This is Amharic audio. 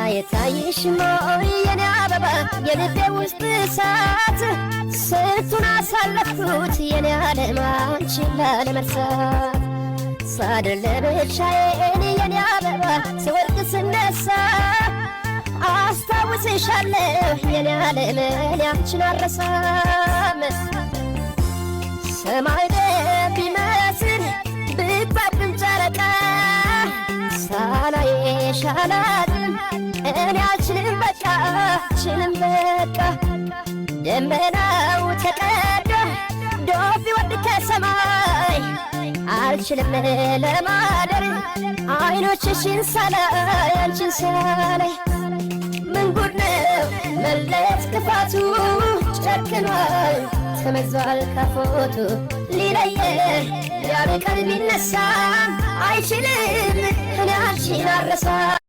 አይታይሽም ወይ የኔ አበባ የልቤ ውስጥ እሳት ስንቱን አሳለፍኩት የኔ ዓለም አንቺን ላለመርሳት ሳድር ለብቻዬን የኔ አበባ ስወድቅ ስነሳ አስታውስሻለሁ የኔ ዓለም እኔ አንቺን አልረሳም ሰማይ ቢመስል ብታብም ጨረቃ ሳላይሽ አላድርም እኔ አልችልም በቃ አልችልም በቃ ደመናው ተቀዶ ዶፍ ቢወርድ ከሰማይ አልችልም ለማደር አይኖችሽን ሳላይ አንቺን ሳላይ ምን ጉድ ነው መለየት ክፋቱ ጨክኗል ተመዟል ካፎቱ ሊለየን ያለ ቀን ቢነሳም አይችልም እኔ አንቺን አልረሳም